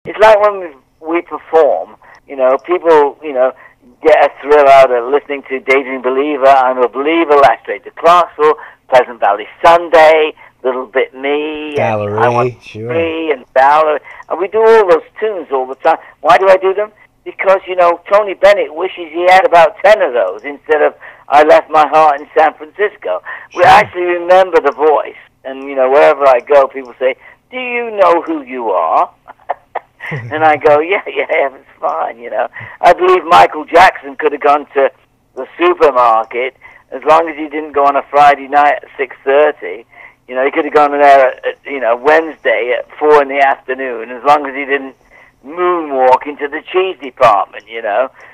It's like when we perform, people, get a thrill out of listening to Daydream Believer, I'm a Believer, Last Train to Clarksville, Pleasant Valley Sunday, Little Bit Me, Gallery, and I Want sure. Free, and Valerie, and we do all those tunes all the time. Why do I do them? Because, Tony Bennett wishes he had about 10 of those instead of I Left My Heart in San Francisco. Sure. We actually remember the voice, and, wherever I go, people say, do you know who you are? And I go, yeah, it's fine, I believe Michael Jackson could have gone to the supermarket as long as he didn't go on a Friday night at 6:30. He could have gone there at Wednesday at 4 in the afternoon, as long as he didn't moonwalk into the cheese department,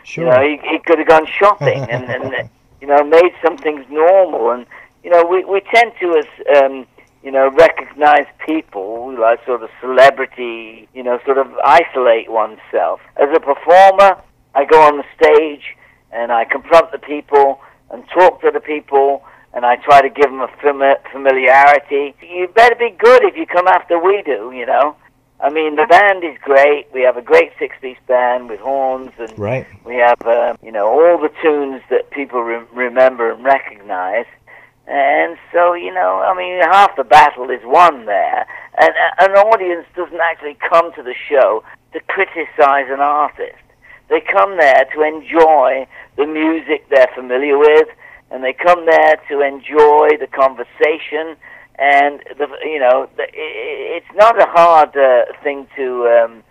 Sure. He could have gone shopping and made some things normal. And, we tend to, as recognize people, like sort of celebrity, sort of isolate oneself. As a performer, I go on the stage and I confront the people and talk to the people and I try to give them a familiarity. You better be good if you come after we do, I mean, the band is great. We have a great six-piece band with horns, and right. We have, all the tunes that people remember and recognize. And so, half the battle is won there. And an audience doesn't actually come to the show to criticize an artist. They come there to enjoy the music they're familiar with, and they come there to enjoy the conversation. And it's not a hard thing to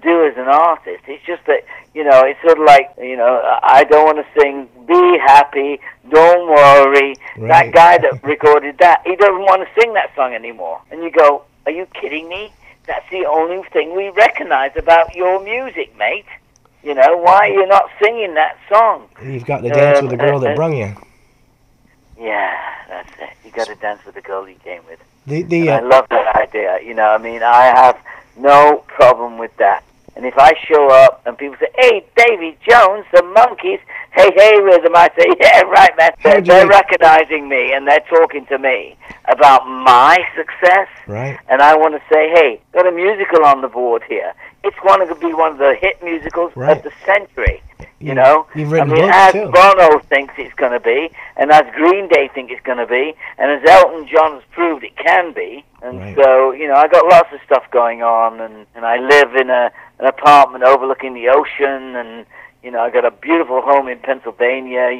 do as an artist. It's just that it's sort of like I don't want to sing "Be Happy, Don't Worry." Right. That guy that recorded that, he doesn't want to sing that song anymore. And you go, "Are you kidding me? That's the only thing we recognize about your music, mate. Why are you not singing that song?" You've got to dance with the girl that brung you. Yeah, that's it. You got to dance with the girl you came with. I love that idea. I have no problem with that. And if I show up and people say, "Hey, Davy Jones, the Monkees, hey, Rhythm," I say, "Yeah, right, man." They're recognizing me and they're talking to me about my success. Right. And I want to say, hey, got a musical on the board here. It's going to be one of the hit musicals of the century. You've written books, as too. Bono thinks it's going to be, and as Green Day think it's going to be, and as Elton John has proved it can be. And right. so, I got lots of stuff going on, and I live in an apartment overlooking the ocean, and I got a beautiful home in Pennsylvania.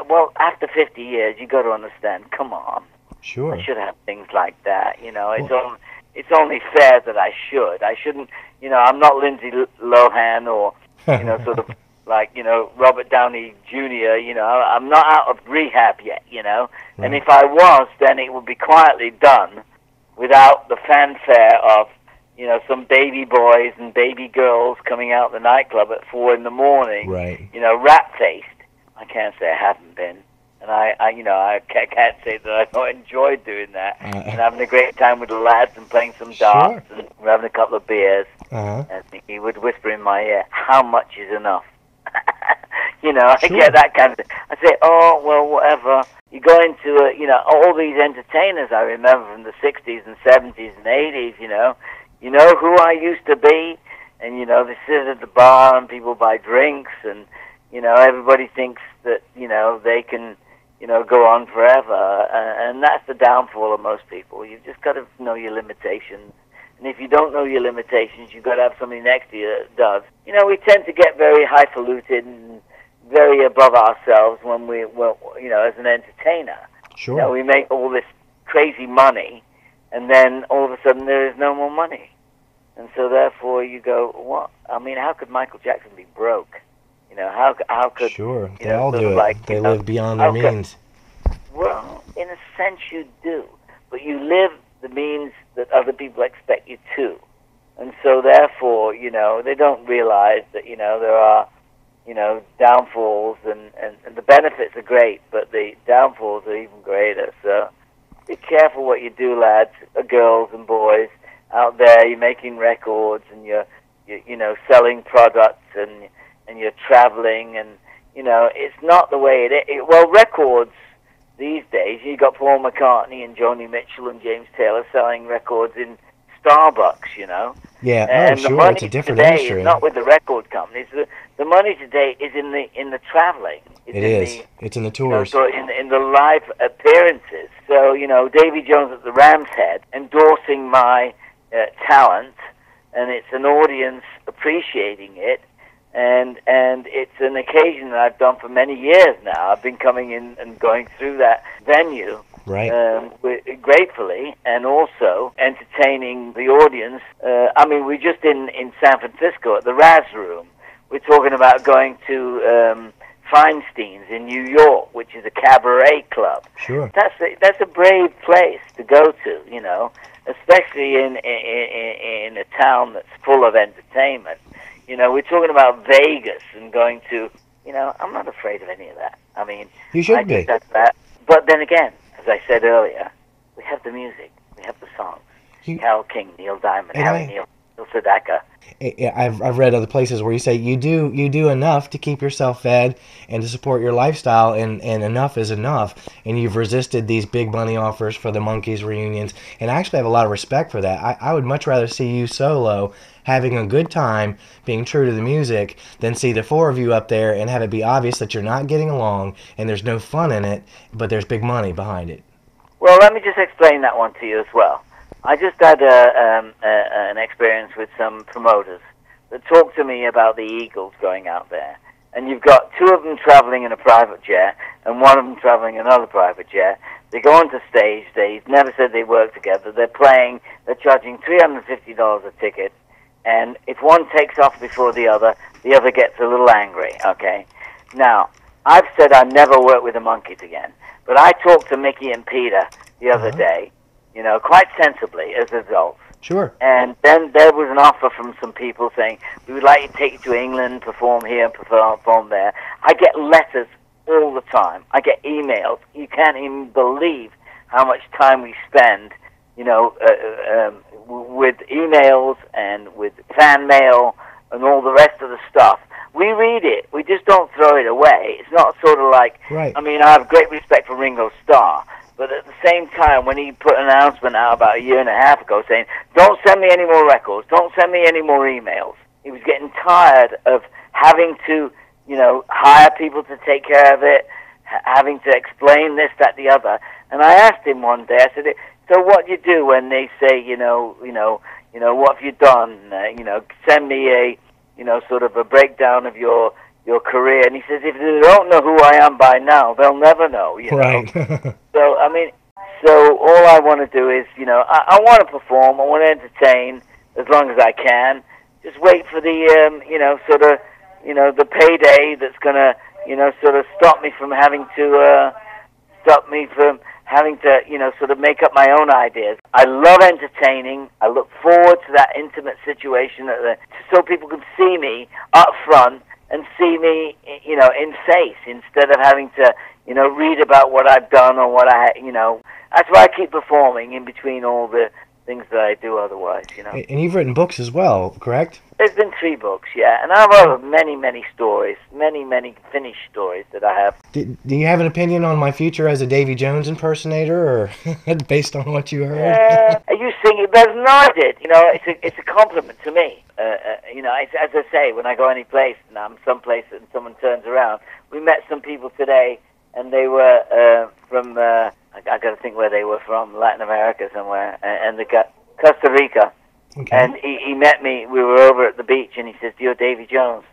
Well, after 50 years, you got to understand. Come on, sure, I should have things like that. It's only fair that I should. I shouldn't. I'm not Lindsay Lohan or sort of like Robert Downey Jr. I'm not out of rehab yet. Right. And if I was, then it would be quietly done, without the fanfare of some baby boys and baby girls coming out the nightclub at 4 in the morning. Right. Rat-faced. I can't say I haven't been. And I can't say that I don't enjoy doing that. And having a great time with the lads and playing some darts, sure. and we're having a couple of beers. Uh-huh. And he would whisper in my ear, "How much is enough?" I Sure. get that kind of thing. I say, "Oh, well, whatever." You go into, all these entertainers I remember from the 60s and 70s and 80s, You know who I used to be? And, they sit at the bar and people buy drinks and, everybody thinks that, they can, go on forever. And that's the downfall of most people. You've just got to know your limitations. And if you don't know your limitations, you've got to have somebody next to you that does. We tend to get very highfalutin and very above ourselves when as an entertainer. Sure. We make all this crazy money, and then all of a sudden there is no more money. And so therefore you go, what? I mean, how could Michael Jackson be broke? How could... Sure, they all do it. Like, they live beyond their means. Well, in a sense you do. But you live the means that other people expect you to. And so therefore, they don't realize that, there are, downfalls, and the benefits are great, but the downfalls are even greater. So be careful what you do, lads, girls and boys. Out there, you're making records, and you're selling products, and you're traveling, and it's not the way it is. Well, records these days, you got Paul McCartney and Joni Mitchell and James Taylor selling records in Starbucks, you know. Yeah, And sure, the money it's a different today industry. is not with the record companies. The money today is in the traveling. It's in the tours. In the live appearances. So, you know, Davy Jones at the Ram's Head endorsing my talent, and it's an audience appreciating it, and it's an occasion that I've done for many years now. I've been coming in and going through that venue. Right. Gratefully, and also entertaining the audience. I mean, we're just in San Francisco at the Raz Room. We're talking about going to Feinstein's in New York, which is a cabaret club. Sure. That's a brave place to go to, you know, especially in a town that's full of entertainment. You know, we're talking about Vegas and going to, you know, I'm not afraid of any of that. I mean, you should be. That. But then again, as I said earlier, we have the music, we have the songs. Carole King, Neil Diamond, Harry Neal Sedaka. I've read other places where you say you do enough to keep yourself fed and to support your lifestyle, and enough is enough. And you've resisted these big money offers for the Monkees reunions, and I actually have a lot of respect for that. I would much rather see you solo, having a good time, being true to the music, than see the four of you up there and have it be obvious that you're not getting along and there's no fun in it, but there's big money behind it. Well, let me just explain that one to you as well. I just had an experience with some promoters that talked to me about the Eagles going out there. And you've got two of them traveling in a private jet and one of them traveling in another private jet. They go onto stage. They've never said they work together. They're playing. They're charging $350 a ticket. And if one takes off before the other gets a little angry, okay? Now, I've said I'd never work with the Monkees again. But I talked to Mickey and Peter the other day, you know, quite sensibly as adults. Sure. And then there was an offer from some people saying, we would like you to take you to England, perform here, perform there. I get letters all the time. I get emails. You can't even believe how much time we spend, you know, with emails and with fan mail and all the rest of the stuff. We read it. We just don't throw it away. It's not sort of like, right. I mean, I have great respect for Ringo Starr, but at the same time, when he put an announcement out about a year and a half ago saying, don't send me any more records, don't send me any more emails, he was getting tired of having to, you know, hire people to take care of it, having to explain this, that, the other. And I asked him one day, I said, so what do you do when they say, you know, what have you done? You know, send me a, you know, sort of a breakdown of your career. And he says, if they don't know who I am by now, they'll never know, you know. Right. So, I mean, so all I want to do is, you know, I want to perform, I want to entertain as long as I can. Just wait for the, you know, sort of, you know, the payday that's going to, you know, sort of stop me from having to, you know, sort of make up my own ideas. I love entertaining. I look forward to that intimate situation so people can see me up front and see me, you know, in face instead of having to, you know, read about what I've done or what you know. That's why I keep performing in between all the things that I do otherwise, you know. And you've written books as well, correct? There's been 3 books, yeah. And I've wrote many stories, many finished stories that I have. Do you have an opinion on my future as a Davy Jones impersonator, or based on what you heard? You sing it better than I did. You know, it's a compliment to me. You know, as I say, when I go any place and I'm someplace and someone turns around, we met some people today, and they were from, I got to think where they were from, Latin America somewhere, and they got Costa Rica. Okay. And he met me. We were over at the beach, and he says, "You're Davy Jones."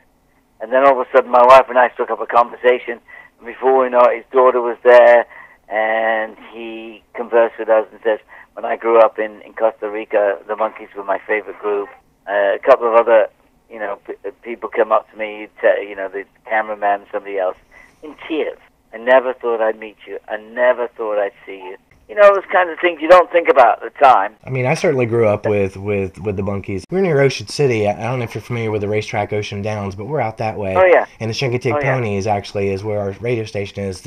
And then all of a sudden, my wife and I struck up a conversation. And before we know it, his daughter was there, and he conversed with us and says, "When I grew up in Costa Rica, the Monkees were my favorite group." A couple of other, you know, people come up to me, you know, the cameraman, somebody else, in tears. I never thought I'd meet you. I never thought I'd see you. You know, those kinds of things you don't think about at the time. I mean, I certainly grew up with the Monkees. We're near Ocean City. I don't know if you're familiar with the racetrack Ocean Downs, but we're out that way. Oh, yeah. And the Chincoteague Pony is where our radio station is.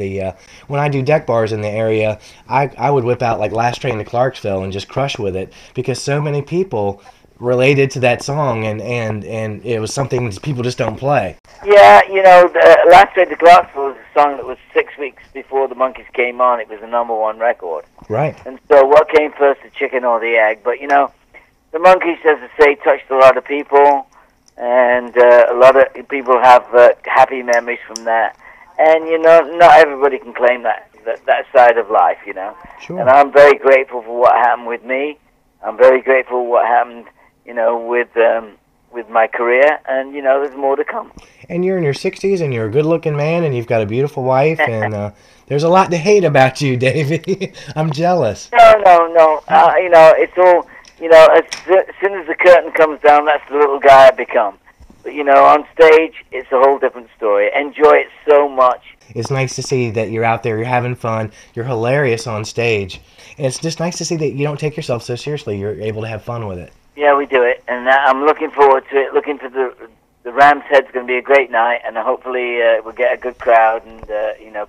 When I do deck bars in the area, I would whip out like Last Train to Clarksville and just crush with it, because so many people related to that song, and it was something people just don't play. Yeah, you know, Last Train to Clarksville was a song that was 6 weeks before the Monkees came on. It was a #1 record. Right. And so what came first, the chicken or the egg? But, you know, the Monkees, as I say, touched a lot of people, and a lot of people have happy memories from that. And not everybody can claim that side of life, Sure. And I'm very grateful for what happened with me. I'm very grateful for what happened, with my career, and there's more to come. And you're in your 60s, and you're a good-looking man, and you've got a beautiful wife, and there's a lot to hate about you, Davy. I'm jealous. No. It's all, as soon as the curtain comes down, that's the little guy I become. But, on stage, it's a whole different story. Enjoy it so much. It's nice to see that you're out there, you're having fun, you're hilarious on stage. And it's just nice to see that you don't take yourself so seriously. You're able to have fun with it. Yeah, we do it, and I'm looking forward to it. Looking for the Ram's Head's going to be a great night, and hopefully we'll get a good crowd, and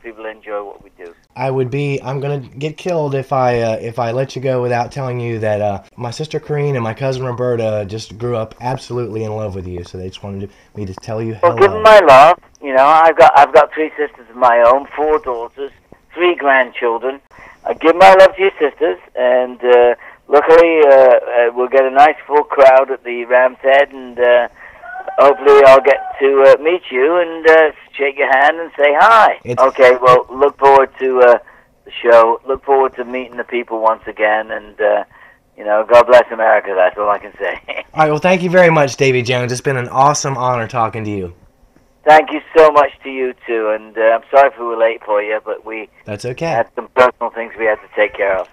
people enjoy what we do. I'm gonna get killed if I let you go without telling you that my sister Corrine and my cousin Roberta just grew up absolutely in love with you. So they just wanted me to tell you hello. Well, give them my love. I've got 3 sisters of my own, 4 daughters, 3 grandchildren. I give my love to your sisters, and luckily we'll get a nice full crowd at the Ram's Head, and hopefully I'll get to meet you and shake your hand and say hi. Okay, well, look forward to the show. Look forward to meeting the people once again, and God bless America. That's all I can say. All right, well, thank you very much, Davy Jones. It's been an awesome honor talking to you. Thank you so much to you, too, and I'm sorry if we were late for you, but That's okay. had some personal things we had to take care of.